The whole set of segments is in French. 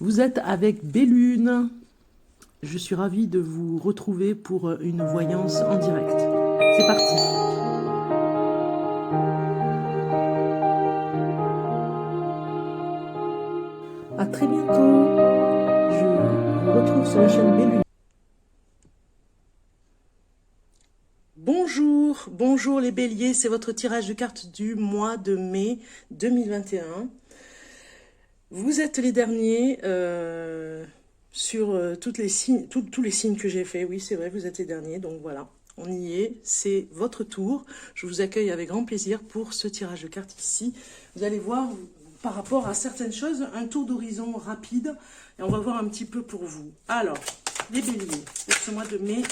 Vous êtes avec Bellune. Je suis ravie de vous retrouver pour une voyance en direct. C'est parti. À très bientôt. Je vous retrouve sur la chaîne Bellune. Bonjour les béliers, c'est votre tirage de cartes du mois de mai 2021. Vous êtes les derniers sur tous les signes que j'ai fait. Oui, c'est vrai, vous êtes les derniers, donc voilà, on y est, c'est votre tour. Je vous accueille avec grand plaisir pour ce tirage de cartes ici. Vous allez voir, par rapport à certaines choses, un tour d'horizon rapide, et on va voir un petit peu pour vous. Alors, les béliers, pour ce mois de mai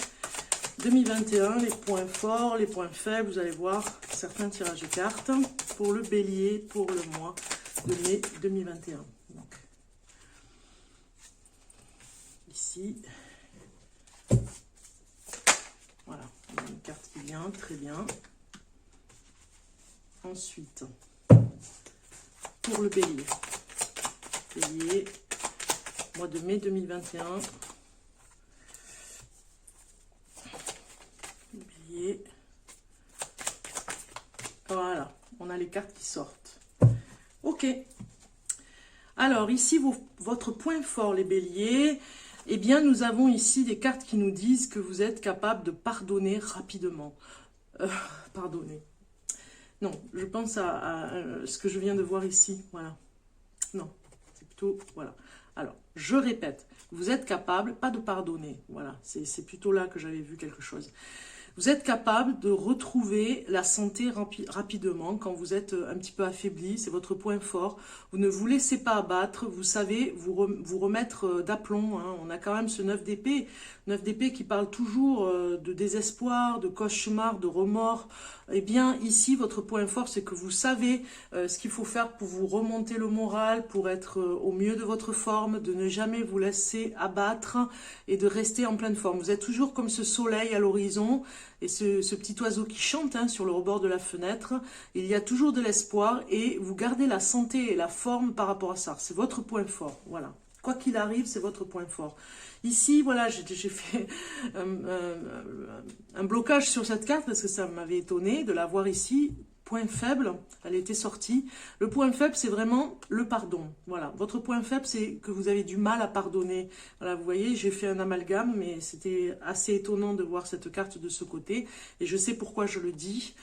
2021, les points forts, les points faibles, vous allez voir certains tirages de cartes pour le bélier pour le mois de mai 2021. Donc, ici, voilà, on a une carte qui vient, très bien. Ensuite, pour le bélier, mois de mai 2021, bélier, voilà, on a les cartes qui sortent. Ok. Alors, ici, votre point fort, les béliers, eh bien, nous avons ici des cartes qui nous disent que vous êtes capable de pardonner rapidement. Pardonner. Non, je pense à ce que je viens de voir ici, voilà. Non, c'est plutôt, voilà. Alors, je répète, vous êtes capable, pas de pardonner, voilà, c'est plutôt là que j'avais vu quelque chose. Vous êtes capable de retrouver la santé rapidement quand vous êtes un petit peu affaibli, c'est votre point fort. Vous ne vous laissez pas abattre, vous savez vous remettre d'aplomb. Hein. On a quand même ce 9 d'épée qui parle toujours de désespoir, de cauchemar, de remords. Eh bien, ici, votre point fort, c'est que vous savez ce qu'il faut faire pour vous remonter le moral, pour être au mieux de votre forme, de ne jamais vous laisser abattre et de rester en pleine forme. Vous êtes toujours comme ce soleil à l'horizon et ce petit oiseau qui chante hein, sur le rebord de la fenêtre. Il y a toujours de l'espoir et vous gardez la santé et la forme par rapport à ça. C'est votre point fort, voilà. Quoi qu'il arrive, c'est votre point fort. Ici, voilà, j'ai fait un blocage sur cette carte parce que ça m'avait étonné de la voir ici. Point faible, elle était sortie. Le point faible, c'est vraiment le pardon. Voilà, votre point faible, c'est que vous avez du mal à pardonner. Voilà, vous voyez, j'ai fait un amalgame, mais c'était assez étonnant de voir cette carte de ce côté. Et je sais pourquoi je le dis,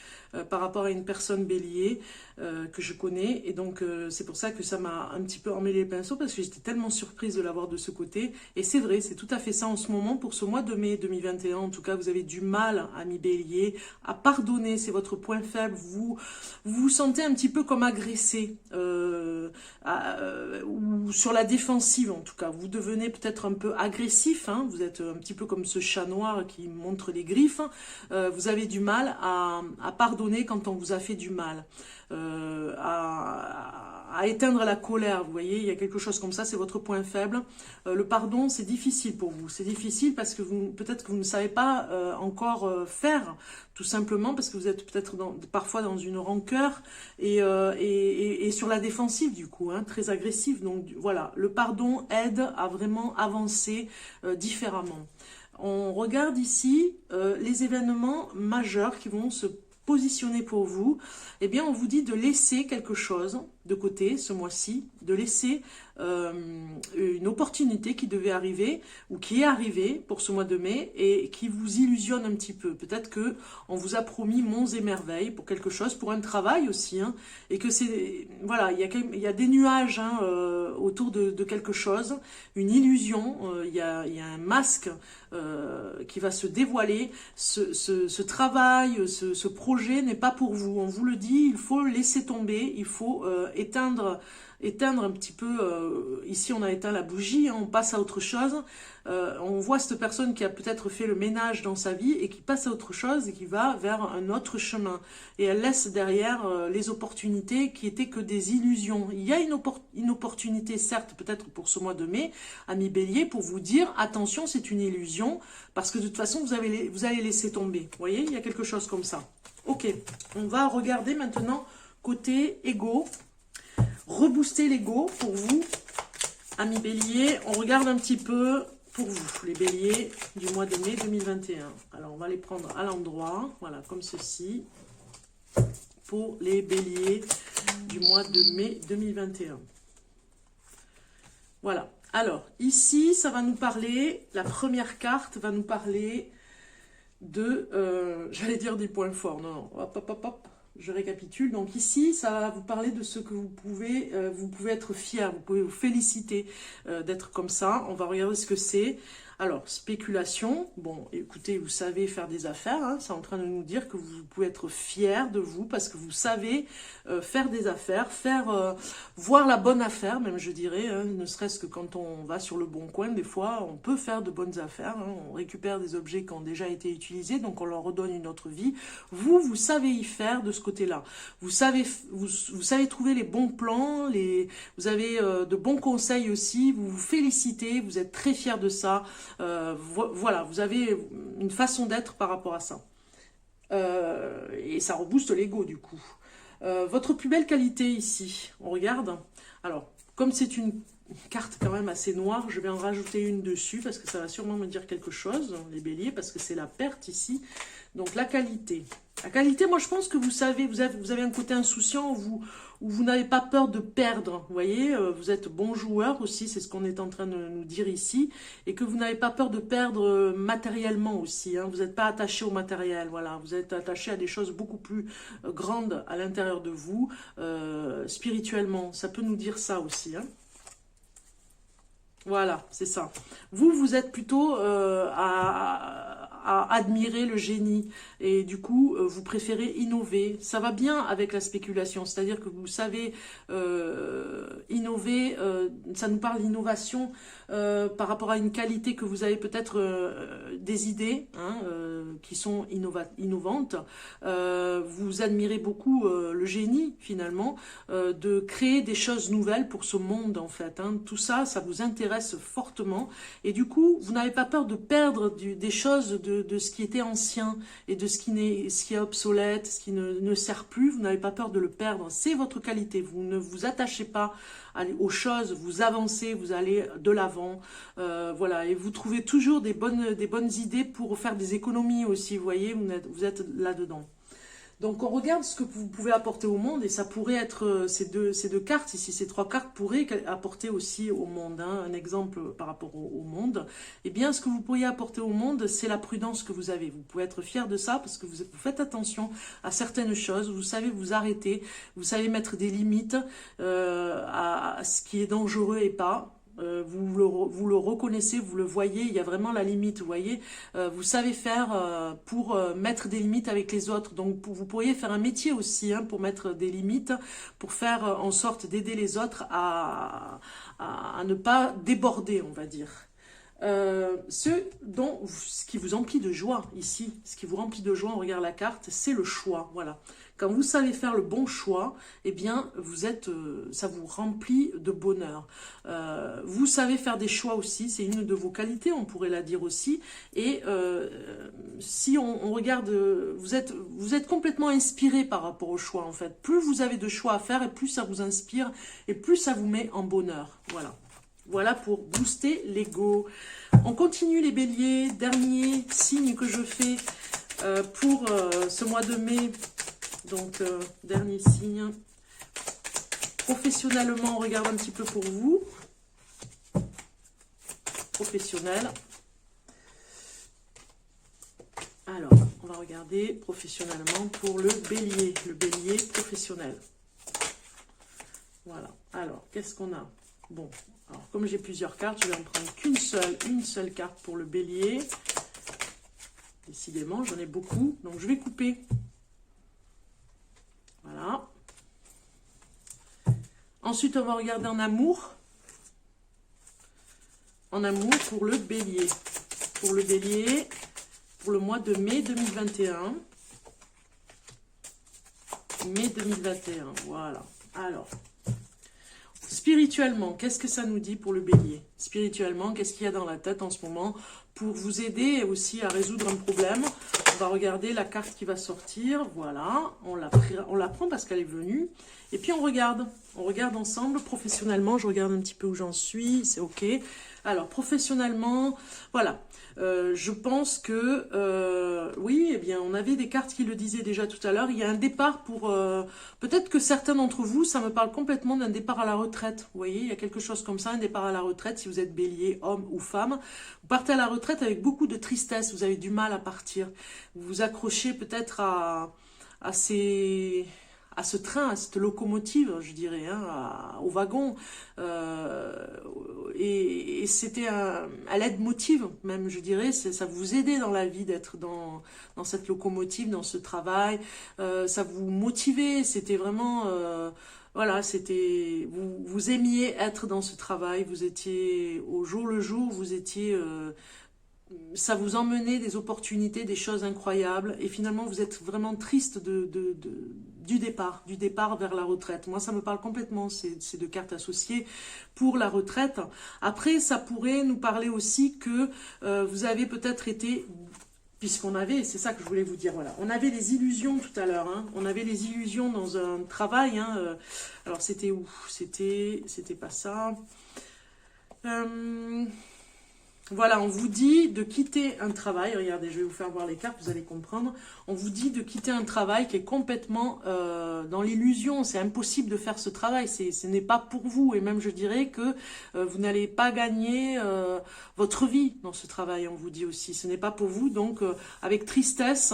par rapport à une personne bélier que je connais. Et donc, c'est pour ça que ça m'a un petit peu emmêlé les pinceaux, parce que j'étais tellement surprise de la voir de ce côté. Et c'est vrai, c'est tout à fait ça en ce moment, pour ce mois de mai 2021. En tout cas, vous avez du mal, ami bélier, à pardonner. C'est votre point faible. Vous vous sentez un petit peu comme agressé, ou sur la défensive en tout cas. Vous devenez peut-être un peu agressif, hein, vous êtes un petit peu comme ce chat noir qui montre les griffes. Vous avez du mal à pardonner quand on vous a fait du mal, à éteindre la colère, vous voyez, il y a quelque chose comme ça, c'est votre point faible. Le pardon, c'est difficile pour vous, c'est difficile parce que peut-être que vous ne savez pas encore faire, tout simplement parce que vous êtes peut-être parfois dans une rancœur et sur la défensive du coup, hein, très agressive. Donc voilà, le pardon aide à vraiment avancer différemment. On regarde ici les événements majeurs qui vont se positionner pour vous. Eh bien, on vous dit de laisser quelque chose de côté ce mois-ci, de laisser une opportunité qui devait arriver ou qui est arrivée pour ce mois de mai et qui vous illusionne un petit peu. Peut-être que on vous a promis monts et merveilles pour quelque chose, pour un travail aussi, hein, et que c'est voilà, il y a des nuages hein, autour de quelque chose, une illusion. Il y a un masque qui va se dévoiler. Ce travail, ce projet n'est pas pour vous. On vous le dit, il faut laisser tomber, il faut éteindre un petit peu, ici on a éteint la bougie, hein, on passe à autre chose, on voit cette personne qui a peut-être fait le ménage dans sa vie et qui passe à autre chose et qui va vers un autre chemin, et elle laisse derrière les opportunités qui étaient que des illusions. Il y a une opportunité certes peut-être pour ce mois de mai, ami bélier, pour vous dire attention, c'est une illusion, parce que de toute façon vous allez laisser tomber, vous voyez, il y a quelque chose comme ça. Ok, on va regarder maintenant côté ego, rebooster l'ego pour vous, Amis bélier, on regarde un petit peu pour vous, les béliers du mois de mai 2021. Alors, on va les prendre à l'endroit, voilà, comme ceci, pour les béliers du mois de mai 2021. Voilà. Alors, ici, ça va nous parler, la première carte va nous parler de, j'allais dire des points forts, non, hop, hop, hop, hop, je récapitule. Donc ici, ça va vous parler de ce que vous pouvez être fier, vous pouvez vous féliciter d'être comme ça. On va regarder ce que c'est. Alors, spéculation, bon, écoutez, vous savez faire des affaires, hein, c'est en train de nous dire que vous pouvez être fier de vous parce que vous savez faire des affaires, voir la bonne affaire, même je dirais, hein, ne serait-ce que quand on va sur le bon coin, des fois, on peut faire de bonnes affaires, hein, on récupère des objets qui ont déjà été utilisés, donc on leur redonne une autre vie. Vous savez y faire de ce côté-là. Vous savez trouver les bons plans, vous avez de bons conseils aussi, vous vous félicitez, vous êtes très fier de ça. Voilà, vous avez une façon d'être par rapport à ça. Et ça rebooste l'ego du coup. Votre plus belle qualité ici, on regarde. Alors, comme c'est une carte quand même assez noire, je vais en rajouter une dessus parce que ça va sûrement me dire quelque chose, les béliers, parce que c'est la perte ici. Donc la qualité. La qualité, moi je pense que vous savez, vous avez un côté insouciant où vous n'avez pas peur de perdre, vous voyez, vous êtes bon joueur aussi, c'est ce qu'on est en train de nous dire ici, et que vous n'avez pas peur de perdre matériellement aussi, hein, vous n'êtes pas attaché au matériel, voilà, vous êtes attaché à des choses beaucoup plus grandes à l'intérieur de vous, spirituellement, ça peut nous dire ça aussi, hein. Voilà, c'est ça. Vous êtes plutôt à admirer le génie et du coup, vous préférez innover. Ça va bien avec la spéculation, c'est-à-dire que vous savez innover, ça nous parle d'innovation par rapport à une qualité que vous avez peut-être des idées hein, qui sont innovantes. Vous admirez beaucoup le génie finalement, de créer des choses nouvelles pour ce monde en fait. Hein. Tout ça, ça vous intéresse fortement et du coup, vous n'avez pas peur de perdre des choses de ce qui était ancien et de ce qui est obsolète, ce qui ne sert plus. Vous n'avez pas peur de le perdre. C'est votre qualité. Vous ne vous attachez pas aux choses, vous avancez, vous allez de l'avant, voilà, et vous trouvez toujours des bonnes idées pour faire des économies aussi, vous voyez, vous êtes là-dedans. Donc on regarde ce que vous pouvez apporter au monde, et ça pourrait être, ces deux cartes ici, ces trois cartes pourraient apporter aussi au monde, hein, un exemple par rapport au monde. Eh bien, ce que vous pourriez apporter au monde, c'est la prudence que vous avez. Vous pouvez être fier de ça, parce que vous faites attention à certaines choses, vous savez vous arrêter, vous savez mettre des limites à ce qui est dangereux et pas. Vous le reconnaissez, vous le voyez, il y a vraiment la limite, vous voyez, vous savez faire pour mettre des limites avec les autres, donc vous pourriez faire un métier aussi hein, pour mettre des limites, pour faire en sorte d'aider les autres à ne pas déborder, on va dire. Ce qui vous emplit de joie ici, ce qui vous remplit de joie, on regarde la carte, c'est le choix, voilà. Quand vous savez faire le bon choix, eh bien, ça vous remplit de bonheur. Vous savez faire des choix aussi, c'est une de vos qualités, on pourrait la dire aussi. Et si on regarde, vous êtes complètement inspiré par rapport au choix, en fait. Plus vous avez de choix à faire, et plus ça vous inspire, et plus ça vous met en bonheur. Voilà. Voilà pour booster l'ego. On continue les béliers. Dernier signe que je fais pour ce mois de mai. Donc, dernier signe. Professionnellement, on regarde un petit peu pour vous. Professionnel. Alors, on va regarder professionnellement pour le bélier. Le bélier professionnel. Voilà. Alors, qu'est-ce qu'on a? Bon, alors comme j'ai plusieurs cartes, je vais en prendre une seule carte pour le bélier. Décidément, j'en ai beaucoup, donc je vais couper. Voilà. Ensuite, on va regarder en amour. En amour pour le bélier. Pour le bélier, pour le mois de mai 2021. Mai 2021, voilà. Alors, Spirituellement, qu'est-ce que ça nous dit pour le bélier? Spirituellement, qu'est-ce qu'il y a dans la tête en ce moment pour vous aider aussi à résoudre un problème? On va regarder la carte qui va sortir. Voilà, on la prend parce qu'elle est venue. Et puis on regarde ensemble. Professionnellement, je regarde un petit peu où j'en suis, c'est ok. Alors, professionnellement, voilà. Je pense que, oui, eh bien, on avait des cartes qui le disaient déjà tout à l'heure. Il y a un départ pour... peut-être que certains d'entre vous, ça me parle complètement d'un départ à la retraite. Vous voyez, il y a quelque chose comme ça, un départ à la retraite. Si vous êtes bélier, homme ou femme, vous partez à la retraite avec beaucoup de tristesse. Vous avez du mal à partir. Vous vous accrochez peut-être à ce train, à cette locomotive, je dirais, hein, au wagon. Et c'était à l'aide-motive, même, je dirais. Ça vous aidait dans la vie d'être dans cette locomotive, dans ce travail. Ça vous motivait. C'était vraiment... voilà, c'était... Vous aimiez être dans ce travail. Vous étiez au jour le jour. Vous étiez... ça vous emmenait des opportunités, des choses incroyables. Et finalement, vous êtes vraiment triste du départ vers la retraite. Moi, ça me parle complètement, ces deux cartes associées pour la retraite. Après, ça pourrait nous parler aussi que vous avez peut-être été... Puisqu'on avait, c'est ça que je voulais vous dire, voilà. On avait des illusions tout à l'heure, hein. On avait des illusions dans un travail, hein. Alors, c'était où? C'était pas ça. Voilà, on vous dit de quitter un travail. Regardez, je vais vous faire voir les cartes, vous allez comprendre. On vous dit de quitter un travail qui est complètement dans l'illusion. C'est impossible de faire ce travail. Ce n'est pas pour vous. Et même, je dirais que vous n'allez pas gagner votre vie dans ce travail, on vous dit aussi. Ce n'est pas pour vous. Donc, avec tristesse...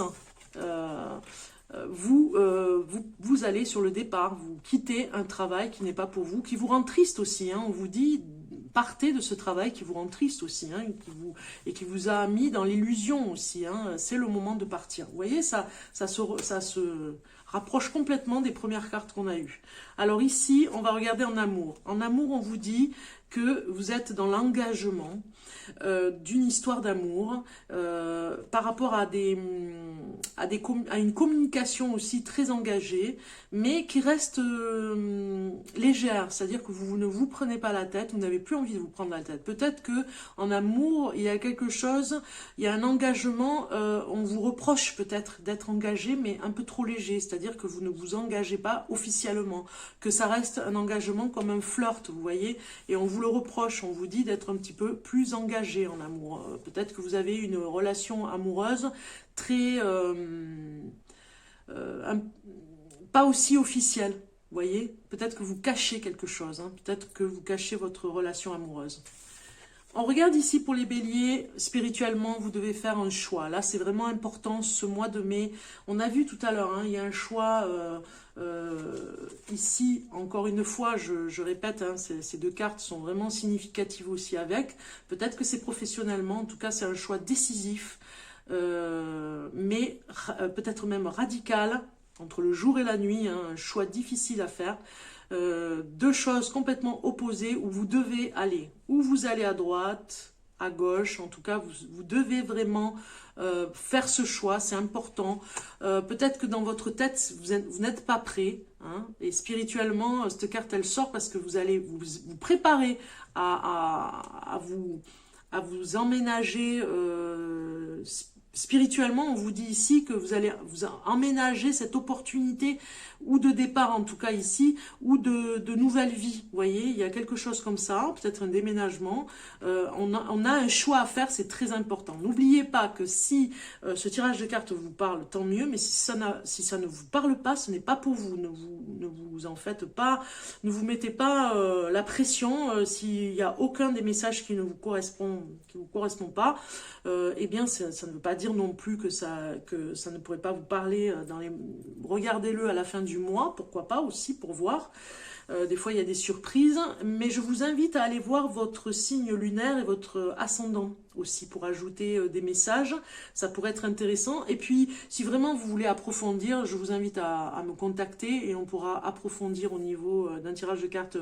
vous allez sur le départ, vous quittez un travail qui n'est pas pour vous, qui vous rend triste aussi, hein. On vous dit, partez de ce travail qui vous rend triste aussi, hein, et qui vous a mis dans l'illusion aussi, hein. C'est le moment de partir. Vous voyez, ça se rapproche complètement des premières cartes qu'on a eues. Alors ici, on va regarder en amour. En amour, on vous dit que vous êtes dans l'engagement d'une histoire d'amour par rapport à une communication aussi très engagée, mais qui reste légère, c'est-à-dire que vous ne vous prenez pas la tête, vous n'avez plus envie de vous prendre la tête. Peut-être que en amour, il y a quelque chose, il y a un engagement, on vous reproche peut-être d'être engagé, mais un peu trop léger, c'est-à-dire que vous ne vous engagez pas officiellement, que ça reste un engagement comme un flirt, vous voyez, et on vous le reproche, on vous dit d'être un petit peu plus engagé en amour. Peut-être que vous avez une relation amoureuse très... pas aussi officielle, vous voyez. Peut-être que vous cachez quelque chose, hein. Peut-être que vous cachez votre relation amoureuse. On regarde ici pour les béliers, spirituellement, vous devez faire un choix. Là, c'est vraiment important ce mois de mai. On a vu tout à l'heure, hein, il y a un choix ici, encore une fois, je répète, hein, ces deux cartes sont vraiment significatives aussi avec. Peut-être que c'est professionnellement, en tout cas, c'est un choix décisif, mais peut-être même radical, entre le jour et la nuit, hein, un choix difficile à faire. Deux choses complètement opposées où vous devez aller. Ou vous allez à droite, à gauche, en tout cas, vous devez vraiment faire ce choix, c'est important. Peut-être que dans votre tête, vous n'êtes pas prêt, hein, et spirituellement, cette carte, elle sort parce que vous allez vous préparer à vous emménager spirituellement. On vous dit ici que vous allez vous emménager cette opportunité, ou de départ en tout cas ici, ou de nouvelle vie. Vous voyez, il y a quelque chose comme ça, peut-être un déménagement. On a un choix à faire, c'est très important. N'oubliez pas que si ce tirage de cartes vous parle, tant mieux, mais si ça ne vous parle pas, ce n'est pas pour vous. Ne vous en faites pas, ne vous mettez pas la pression. S'il n'y a aucun des messages qui vous correspond pas, eh bien ça ne veut pas dire non plus que ça ne pourrait pas vous parler regardez-le à la fin du mois, pourquoi pas aussi, pour voir. Des fois, il y a des surprises, mais je vous invite à aller voir votre signe lunaire et votre ascendant aussi pour ajouter des messages. Ça pourrait être intéressant. Et puis, si vraiment vous voulez approfondir, je vous invite à me contacter et on pourra approfondir au niveau d'un tirage de cartes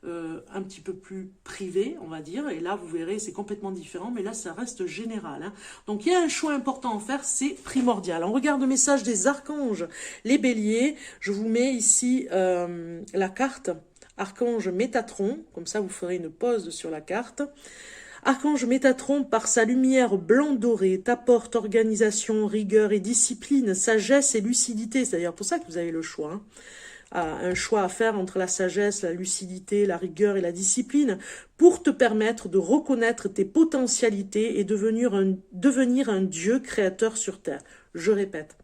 un petit peu plus privé, on va dire. Et là, vous verrez, c'est complètement différent, mais là, ça reste général, hein. Donc, il y a un choix important à faire, c'est primordial. On regarde le message des archanges, les béliers. Je vous mets ici la carte Archange Métatron, comme ça vous ferez une pause sur la carte. Archange Métatron, par sa lumière blanc-doré, t'apporte organisation, rigueur et discipline, sagesse et lucidité. C'est d'ailleurs pour ça que vous avez le choix. Hein. Un choix à faire entre la sagesse, la lucidité, la rigueur et la discipline pour te permettre de reconnaître tes potentialités et devenir un Dieu créateur sur Terre. Je répète.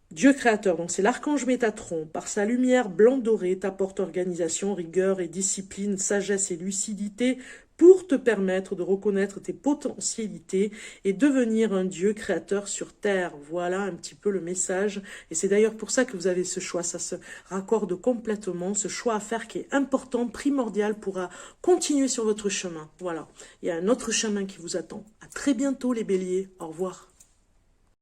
Dieu créateur, donc c'est l'archange Métatron, par sa lumière blanc-doré, t'apporte organisation, rigueur et discipline, sagesse et lucidité pour te permettre de reconnaître tes potentialités et devenir un Dieu créateur sur Terre. Voilà un petit peu le message. Et c'est d'ailleurs pour ça que vous avez ce choix. Ça se raccorde complètement, ce choix à faire qui est important, primordial pour continuer sur votre chemin. Voilà. Il y a un autre chemin qui vous attend. À très bientôt les béliers. Au revoir.